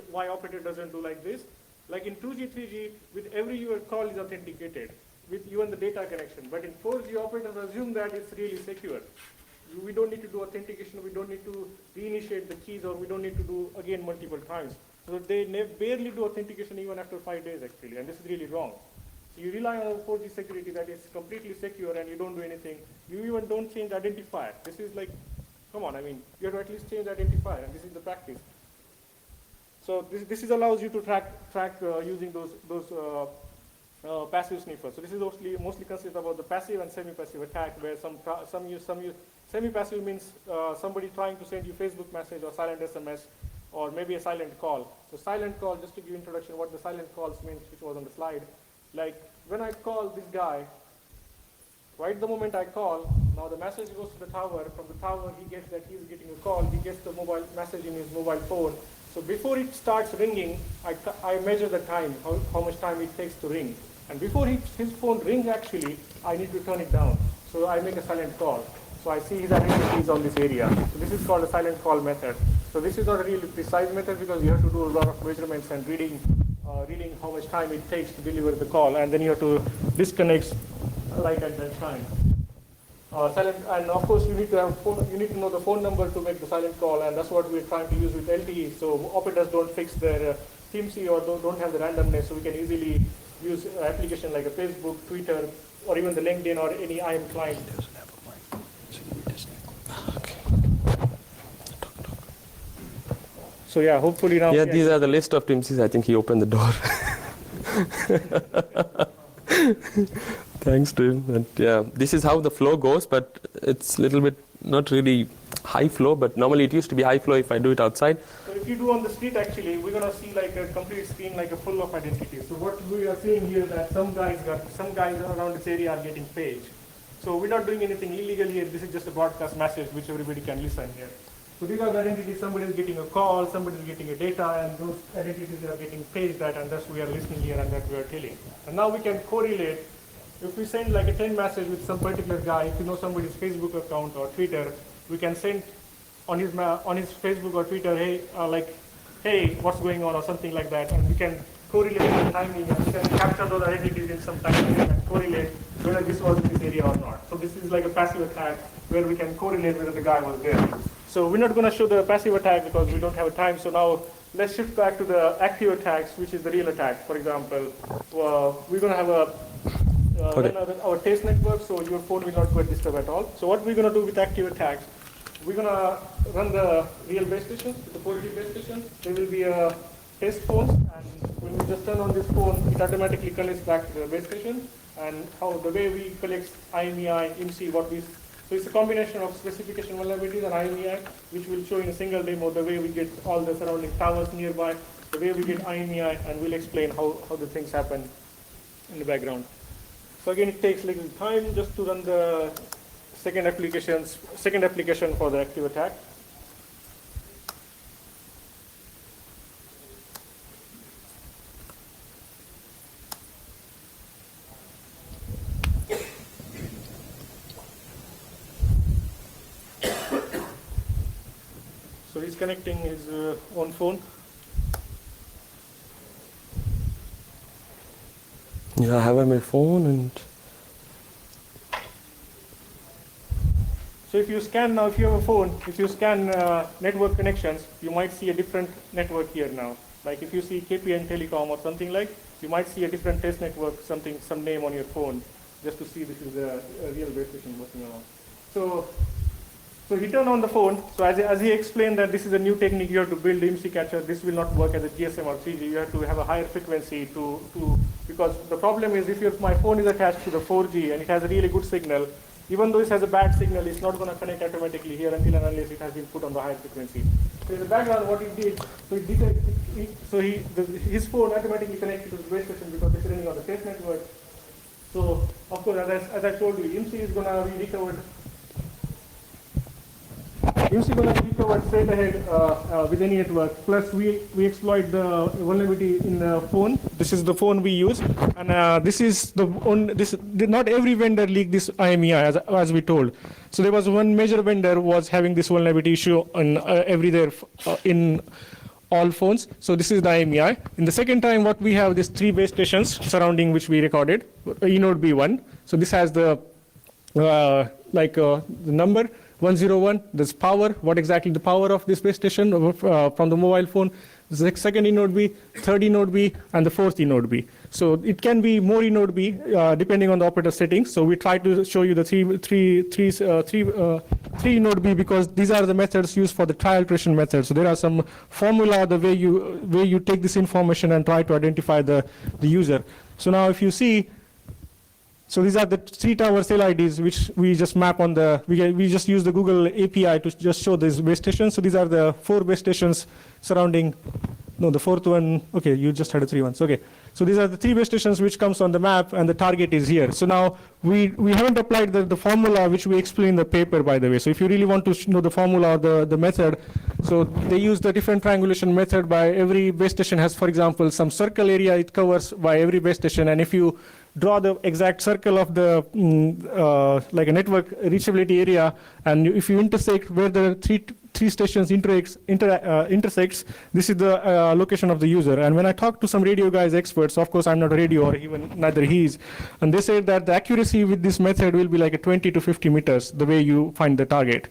[SPEAKER 1] why operator doesn't do like this. Like in 2G, 3G, with every your call is authenticated with even the data connection. But in 4G, operators assume that it's really secure. We don't need to do authentication, we don't need to reinitiate the keys, or we don't need to do again multiple times. So they barely do authentication even after 5 days actually, and this is really wrong. So you rely on 4G security that is completely secure and you don't do anything. You even don't change identifier. This is like, come on, you have to at least change identifier, and this is the practice. So this allows you to track using those passive sniffers. So this is mostly consists about the passive and semi-passive attack, where some use semi-passive means somebody trying to send you Facebook message or silent SMS, or maybe a silent call. So silent call, just to give introduction what the silent calls means, which was on the slide. Like when I call this guy, right the moment I call, now the message goes to the tower. From the tower, he gets that he's getting a call. He gets the mobile message in his mobile phone. So before it starts ringing, I measure the time, how much time it takes to ring. And before his phone rings, actually, I need to turn it down. So I make a silent call. So I see his identity is on this area. So this is called a silent call method. So this is not a really precise method because you have to do a lot of measurements and reading how much time it takes to deliver the call, and then you have to disconnect right at that time. And of course you need to know the phone number to make the silent call, and that's what we're trying to use with LTE. So operators don't fix their TMC or don't have the randomness, so we can easily use an application like a Facebook, Twitter, or even the LinkedIn or any IM client. So yeah, hopefully now.
[SPEAKER 2] Yeah, these are the list of TMCs. I think he opened the door. Thanks to him. And yeah, this is how the flow goes, but it's a little bit not really high flow, but normally it used to be high flow if I do it outside.
[SPEAKER 1] So if you do on the street, actually, we're gonna see like a complete screen, like a full of identities. So what we are seeing here is that some guys around this area are getting paged. So we're not doing anything illegal here. This is just a broadcast message which everybody can listen here. So these are the identities. Somebody is getting a call, somebody is getting a data, and those identities are getting paged at, and thus we are listening here and that we are telling. And now we can correlate. If we send like a 10 message with some particular guy, if you know somebody's Facebook account or Twitter, we can send on his Facebook or Twitter, hey, what's going on, or something like that, and we can correlate the timing, and we can capture those identities in some timing and correlate whether this was in this area or not. So this is like a passive attack where we can correlate whether the guy was there. So we're not going to show the passive attack because we don't have time. So now let's shift back to the active attacks, which is the real attack. For example, we're going to have run our test network, so your phone will not get disturbed at all. So what we're going to do with active attacks, we're going to run the real base stations, the 4G base stations. There will be a test phone, and when we just turn on this phone, it automatically connects back to the base station. And the way we collect IMEI, IMSI, so it's a combination of specification vulnerabilities and IMEI, which will show in a single demo the way we get all the surrounding towers nearby, the way we get IMEI, and we'll explain how the things happen in the background. So again, it takes little time just to run the second application for the active attack. So he's connecting his own phone.
[SPEAKER 2] Yeah, I have my phone and.
[SPEAKER 1] So if you scan now, if you have a phone, if you scan network connections, you might see a different network here now. Like if you see KPN Telecom or something like, you might see a different test network, some name on your phone, just to see this is a real base station working on. So he turned on the phone. So as he explained that this is a new technique you have to build IMSI catcher. This will not work as a GSM or 3G. You have to have a higher frequency because the problem is if my phone is attached to the 4G and it has a really good signal, even though it has a bad signal, it's not going to connect automatically here until and unless it has been put on the higher frequency. So in the background, what it did, his phone automatically connected to the base station because it's running on the test network. So of course, as I told you, IMSI is going to be recovered. IMSI going to be recovered straight ahead with any network. Plus, we exploit the vulnerability in the phone. This is the phone we use, and not every vendor leaked this IMEI as we told. So there was one major vendor was having this vulnerability issue on in all phones. So this is the IMEI. In the second time, what we have these 3 base stations surrounding which we recorded. eNode B1. So this has the the number. 101, this power, what exactly the power of this base station from the mobile phone. The second eNode B, third eNode B, and the fourth eNode B. So it can be more eNode B depending on the operator settings. So we try to show you the three eNode B because these are the methods used for the trial iteration method. So there are some formula the way you take this information and try to identify the user. So now if you see, So these are the 3 tower cell IDs, which we just map on the, we just use the Google API to just show these base stations. So these are the 4 base stations surrounding, no, the 4th one, okay, you just had a 3 ones, okay. So these are the 3 base stations which comes on the map, and the target is here. So now we haven't applied the formula which we explain in the paper, by the way. So if you really want to know the formula or the method, so they use the different triangulation method. By every base station has, for example, some circle area it covers by every base station, and if you draw the exact circle of the like a network reachability area, and if you intersect where the three stations intersects, this is the location of the user. And when I talk to some radio guys, experts, of course I'm not a radio, or even neither he is, and they say that the accuracy with this method will be like a 20 to 50 meters, the way you find the target.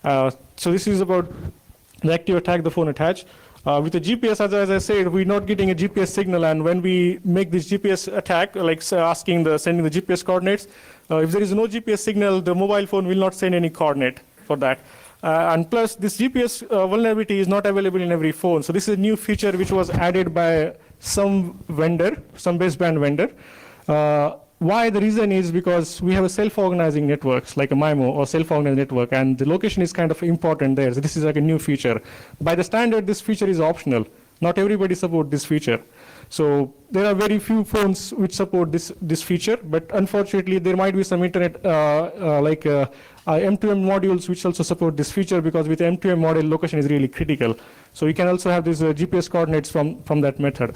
[SPEAKER 1] So this is about the active attack, the phone attach. With the GPS, as I said, we're not getting a GPS signal, and when we make this GPS attack, like sending the GPS coordinates, if there is no GPS signal, the mobile phone will not send any coordinate for that. And plus, this GPS vulnerability is not available in every phone. So this is a new feature which was added by some vendor, some baseband vendor. Why? The reason is because we have a self-organizing networks, like a MIMO or self-organized network, and the location is kind of important there. So this is like a new feature. By the standard, this feature is optional. Not everybody supports this feature. So there are very few phones which support this feature, but unfortunately there might be some internet M2M modules which also support this feature, because with M2M model, location is really critical. So you can also have these GPS coordinates from that method.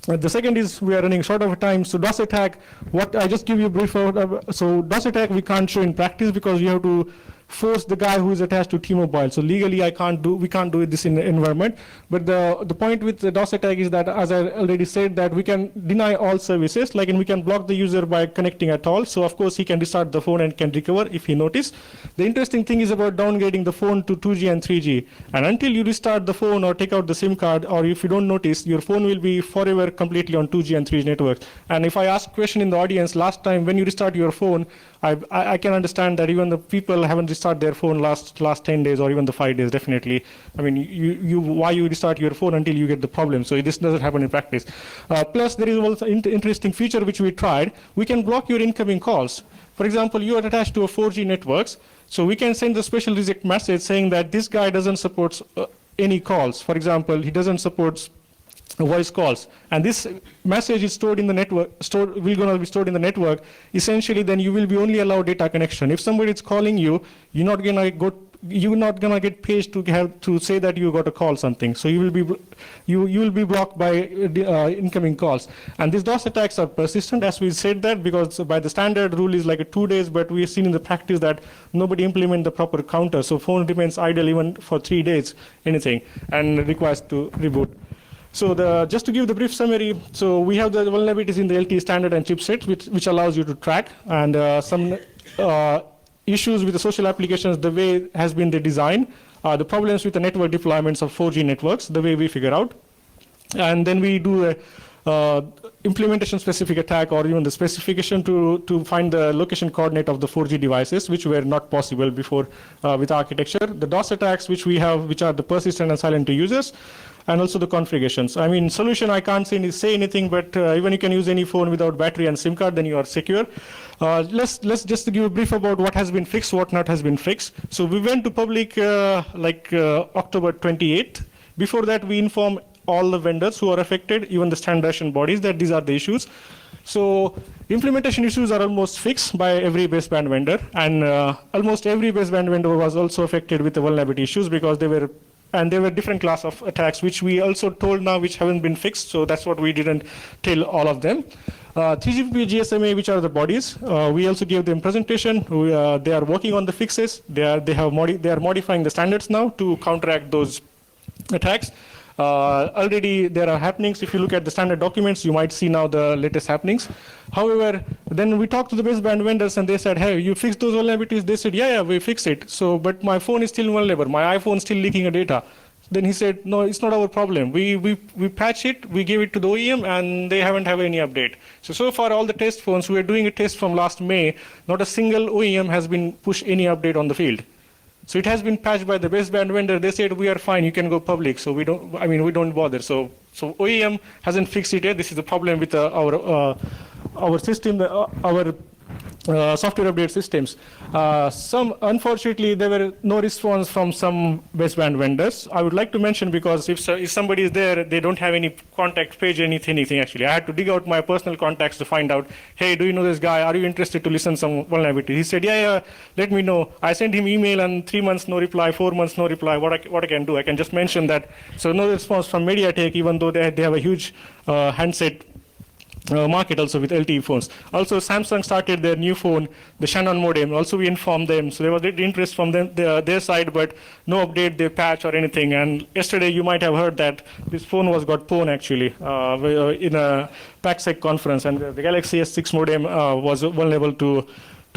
[SPEAKER 1] The second is we are running short of time. So DOS attack, what I just give you a brief. So DOS attack we can't show in practice because you have to force the guy who is attached to T-Mobile. So legally we can't do this in the environment. But the point with the DOS attack is that, as I already said, that we can deny all services, and we can block the user by connecting at all. So of course he can restart the phone and can recover if he notice. The interesting thing is about downgrading the phone to 2G and 3G. And until you restart the phone or take out the SIM card, or if you don't notice, your phone will be forever completely on 2G and 3G networks. And if I ask a question in the audience, last time when you restart your phone, I can understand that even the people haven't restarted their phone last 10 days or even the 5 days, definitely. I mean, why you restart your phone until you get the problem? So this doesn't happen in practice. Plus, there is also interesting feature which we tried. We can block your incoming calls. For example, you are attached to a 4G networks, so we can send the special reject message saying that this guy doesn't support any calls. For example, he doesn't support voice calls, and this message is stored in the network. Will gonna be stored in the network. Essentially, then you will be only allowed data connection. If somebody is calling you, you're not gonna get paged to say that you got a call something. So you will be blocked by incoming calls. And these DOS attacks are persistent, as we said that, because by the standard rule is like 2 days, but we have seen in the practice that nobody implement the proper counter. So phone remains idle even for 3 days, anything, and requires to reboot. So just to give the brief summary, so we have the vulnerabilities in the LTE standard and chipset, which allows you to track, and some issues with the social applications, the way it has been redesigned, the problems with the network deployments of 4G networks, the way we figure out. And then we do a implementation specific attack, or even the specification to find the location coordinate of the 4G devices, which were not possible before with architecture. The DOS attacks, which we have, which are the persistent and silent to users, and also the configurations. I mean, solution, I can't say anything, but even you can use any phone without battery and SIM card, then you are secure. Let's just give a brief about what has been fixed, what not has been fixed. So we went to public October 28th. Before that, we informed all the vendors who are affected, even the standardization bodies, that these are the issues. So implementation issues are almost fixed by every baseband vendor, and almost every baseband vendor was also affected with the vulnerability issues, because there were different class of attacks, which we also told now, which haven't been fixed. So that's what we didn't tell all of them. 3GPP, GSMA, which are the bodies, we also gave them presentation. They are working on the fixes. They are modifying the standards now to counteract those attacks. Already there are happenings. If you look at the standard documents, you might see now the latest happenings. However, then we talked to the baseband vendors, and they said, hey, you fixed those vulnerabilities? They said, yeah, we fixed it. So, but my phone is still vulnerable. My iPhone is still leaking a data. Then he said, no, it's not our problem. We patch it, we give it to the OEM, and they haven't have any update. So far, all the test phones, we are doing a test from last May, not a single OEM has been pushed any update on the field. So it has been patched by the baseband vendor. They said we are fine, you can go public. So we don't bother. So OEM hasn't fixed it yet. This is the problem with our system, our software update systems. Unfortunately, there were no response from some baseband vendors. I would like to mention, because if somebody is there, they don't have any contact page, anything actually. I had to dig out my personal contacts to find out, hey, do you know this guy? Are you interested to listen some vulnerability? He said, yeah, let me know. I sent him email and 3 months no reply, 4 months no reply. What I can do? I can just mention that. So no response from MediaTek, even though they have a huge handset market also with LTE phones. Also, Samsung started their new phone, the Shannon modem. Also, we informed them. So there was interest from them, their side, but no update, they patch or anything. And yesterday, you might have heard that this phone got pwned actually in a PACSEC conference, and the Galaxy S6 modem was vulnerable to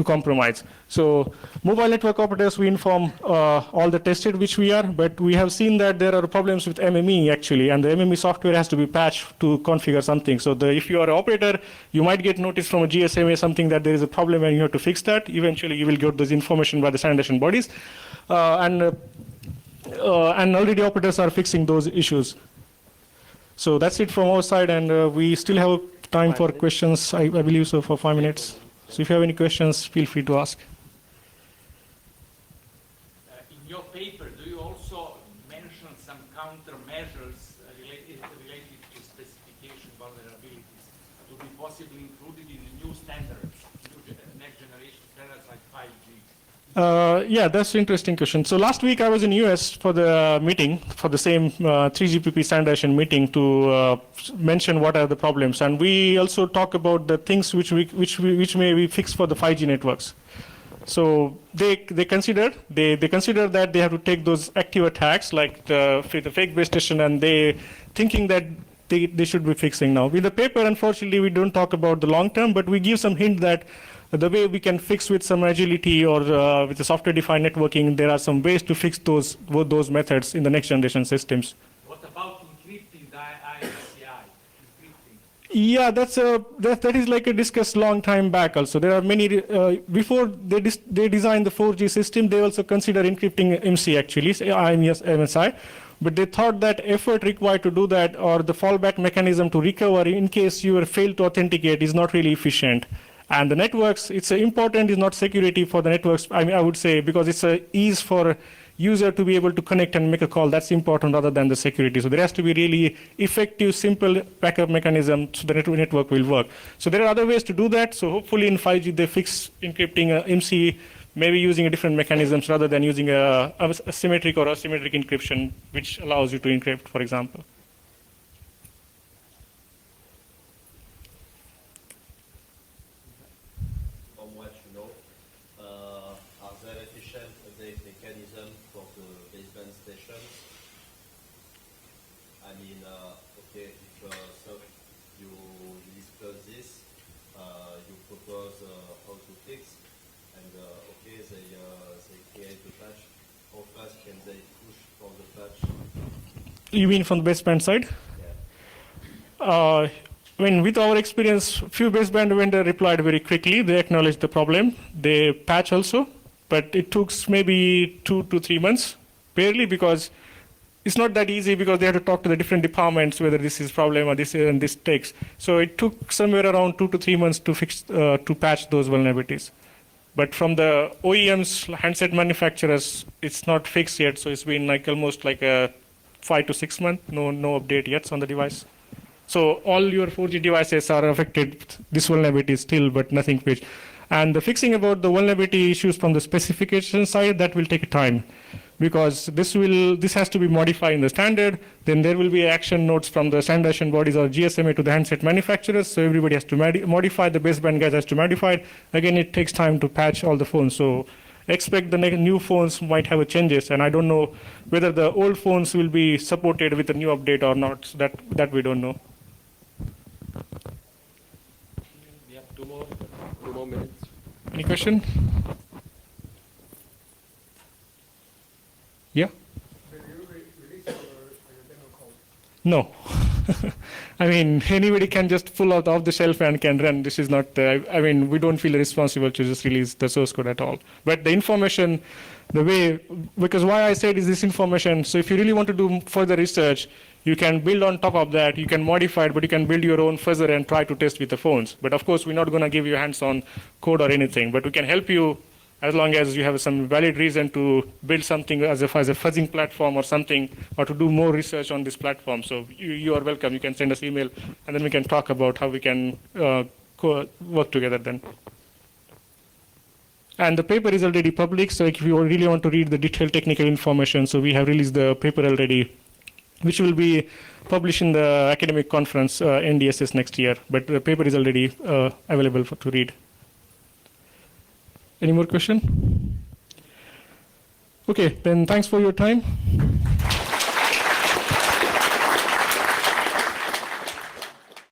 [SPEAKER 1] compromise. So mobile network operators, we inform all the tested which we are, but we have seen that there are problems with MME actually, and the MME software has to be patched to configure something. So if you are an operator, you might get notice from a GSMA something that there is a problem and you have to fix that. Eventually you will get this information by the sanitation bodies. And already operators are fixing those issues. So that's it from our side, and we still have time for questions, I believe so, for 5 minutes. So if you have any questions, feel free to ask.
[SPEAKER 3] In your paper, do you also mention some countermeasures related to specification vulnerabilities to be possibly included in the new standards, next generation standards like 5G?
[SPEAKER 1] Yeah, that's an interesting question. So last week I was in US for the meeting, for the same 3GPP standardization meeting, to mention what are the problems. And we also talk about the things which may be fixed for the 5G networks. So they consider that they have to take those active attacks like the fake base station, and they thinking that they should be fixing now. With the paper, unfortunately, we don't talk about the long term, but we give some hint that the way we can fix with some agility or with the software-defined networking, there are some ways to fix those methods in the next generation systems.
[SPEAKER 3] What about encrypting the IMCI?
[SPEAKER 1] Yeah, that is like a discussed long time back also. There are many, before they designed the 4G system, they also consider encrypting MC actually, IMSI. But they thought that effort required to do that, or the fallback mechanism to recover in case you failed to authenticate, is not really efficient. And the networks, it's important is not security for the networks. I would say, because it's a ease for user to be able to connect and make a call. That's important rather than the security. So there has to be really effective, simple backup mechanism so the network will work. So there are other ways to do that. So hopefully in 5G they fix encrypting MC, maybe using a different mechanisms rather than using a symmetric or asymmetric encryption, which allows you to encrypt, for example. You mean from the baseband side? Yeah. With our experience, few baseband vendor replied very quickly. They acknowledged the problem. They patch also, but it took maybe 2 to 3 months, barely, because it's not that easy, because they have to talk to the different departments whether this is problem or this and this takes. So it took somewhere around 2 to 3 months to fix to patch those vulnerabilities. But from the OEMs, handset manufacturers, it's not fixed yet. So it's been like almost like a 5 to 6 months, no update yet on the device. So all your 4G devices are affected with this vulnerability still, but nothing fixed. And the fixing about the vulnerability issues from the specification side, that will take time, because this has to be modified in the standard. Then there will be action notes from the standardization bodies or GSMA to the handset manufacturers. So everybody has to modify, the baseband guys has to modify it. Again, it takes time to patch all the phones. So expect the new phones might have changes, and I don't know whether the old phones will be supported with a new update or not. So that we don't know.
[SPEAKER 2] We have 2 more minutes.
[SPEAKER 1] Any question? Yeah?
[SPEAKER 4] Will you release your demo code?
[SPEAKER 1] No. I mean, anybody can just pull out off the shelf and can run. This is not, I mean, we don't feel responsible to just release the source code at all. But the information, the way, because why I said is this information, so if you really want to do further research, you can build on top of that, you can modify it, but you can build your own fuzzer and try to test with the phones. But of course, we're not going to give you hands-on code or anything, but we can help you as long as you have some valid reason to build something as a fuzzing platform or something, or to do more research on this platform. So you are welcome. You can send us email, and then we can talk about how we can work together then. And the paper is already public, so if you really want to read the detailed technical information, so we have released the paper already, which will be published in the academic conference NDSS next year. But the paper is already available to read. Any more question? Okay, then thanks for your time.